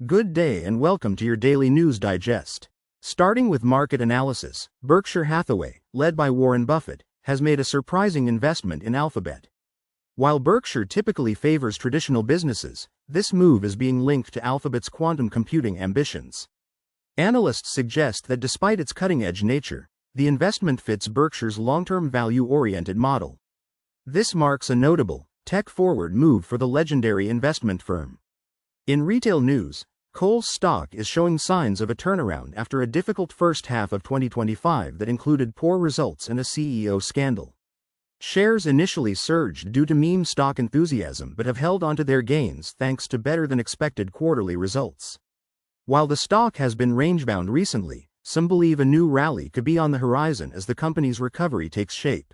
Good day and welcome to your daily news digest. Starting with market analysis, Berkshire Hathaway, led by Warren Buffett, has made a surprising investment in Alphabet. While Berkshire typically favors traditional businesses, this move is being linked to Alphabet's quantum computing ambitions. Analysts suggest that despite its cutting-edge nature, the investment fits Berkshire's long-term value-oriented model. This marks a notable, tech-forward move for the legendary investment firm. In retail news, Kohl's stock is showing signs of a turnaround after a difficult first half of 2025 that included poor results and a CEO scandal. Shares initially surged due to meme stock enthusiasm but have held onto their gains thanks to better-than-expected quarterly results. While the stock has been range-bound recently, some believe a new rally could be on the horizon as the company's recovery takes shape.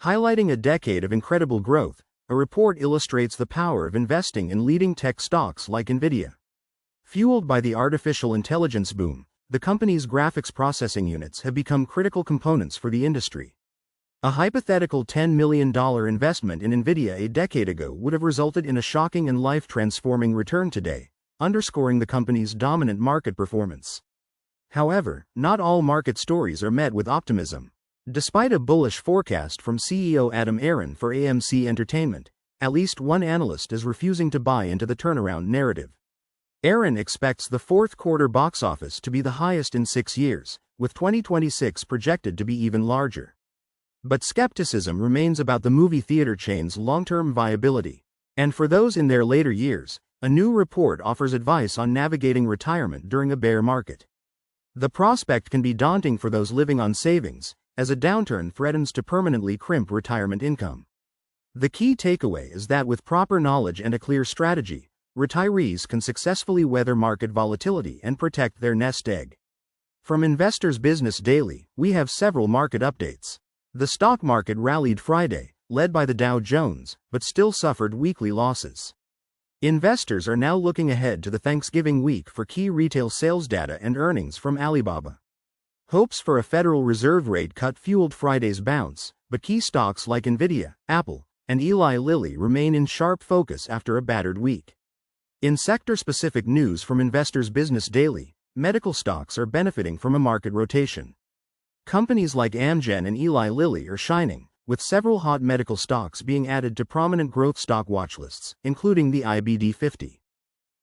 Highlighting a decade of incredible growth, a report illustrates the power of investing in leading tech stocks like Nvidia. Fueled by the artificial intelligence boom, the company's graphics processing units have become critical components for the industry. A hypothetical $10 million investment in Nvidia a decade ago would have resulted in a shocking and life-transforming return today, underscoring the company's dominant market performance. However, not all market stories are met with optimism. Despite a bullish forecast from CEO Adam Aron for AMC Entertainment, at least one analyst is refusing to buy into the turnaround narrative. Aron expects the fourth quarter box office to be the highest in 6 years, with 2026 projected to be even larger. But skepticism remains about the movie theater chain's long-term viability. And for those in their later years, a new report offers advice on navigating retirement during a bear market. The prospect can be daunting for those living on savings, as a downturn threatens to permanently crimp retirement income. The key takeaway is that with proper knowledge and a clear strategy, retirees can successfully weather market volatility and protect their nest egg. From Investors Business Daily, we have several market updates. The stock market rallied Friday, led by the Dow Jones, but still suffered weekly losses. Investors are now looking ahead to the Thanksgiving week for key retail sales data and earnings from Alibaba. Hopes for a Federal Reserve rate cut fueled Friday's bounce, but key stocks like Nvidia, Apple, and Eli Lilly remain in sharp focus after a battered week. In sector-specific news from Investors Business Daily, medical stocks are benefiting from a market rotation. Companies like Amgen and Eli Lilly are shining, with several hot medical stocks being added to prominent growth stock watchlists, including the IBD 50.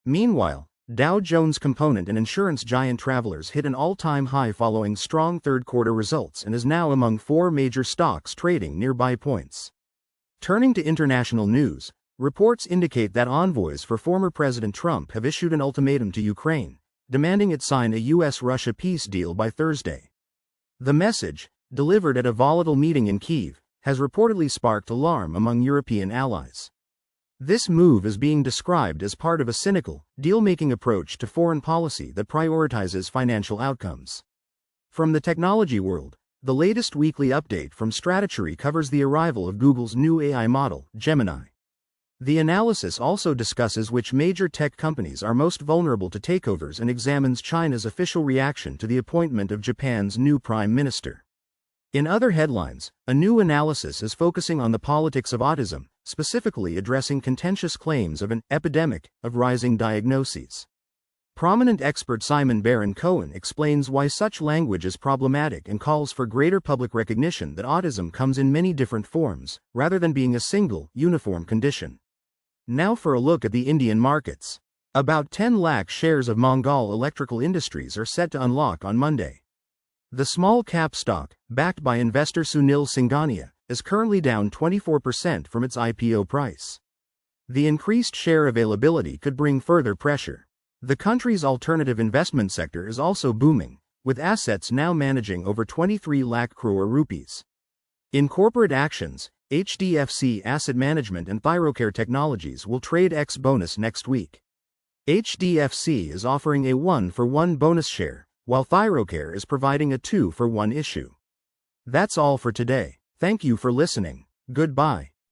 Meanwhile, Dow Jones component and insurance giant Travelers hit an all-time high following strong third-quarter results and is now among 4 major stocks trading near buy points. Turning to international news, reports indicate that envoys for former President Trump have issued an ultimatum to Ukraine, demanding it sign a U.S.-Russia peace deal by Thursday. The message, delivered at a volatile meeting in Kyiv, has reportedly sparked alarm among European allies. This move is being described as part of a cynical, deal-making approach to foreign policy that prioritizes financial outcomes. From the technology world, the latest weekly update from Stratechery covers the arrival of Google's new AI model, Gemini. The analysis also discusses which major tech companies are most vulnerable to takeovers and examines China's official reaction to the appointment of Japan's new prime minister. In other headlines, a new analysis is focusing on the politics of autism, specifically addressing contentious claims of an epidemic of rising diagnoses. Prominent expert Simon Baron-Cohen explains why such language is problematic and calls for greater public recognition that autism comes in many different forms, rather than being a single, uniform condition. Now for a look at the Indian markets. About 10 lakh shares of Mongol Electrical Industries are set to unlock on Monday. The small-cap stock, backed by investor Sunil Singhania, is currently down 24% from its IPO price. The increased share availability could bring further pressure. The country's alternative investment sector is also booming, with assets now managing over 23 lakh crore rupees. In corporate actions, HDFC Asset Management and Thyrocare Technologies will trade ex-bonus next week. HDFC is offering a 1-for-1 bonus share, while Thyrocare is providing a 2-for-1 issue. That's all for today. Thank you for listening. Goodbye.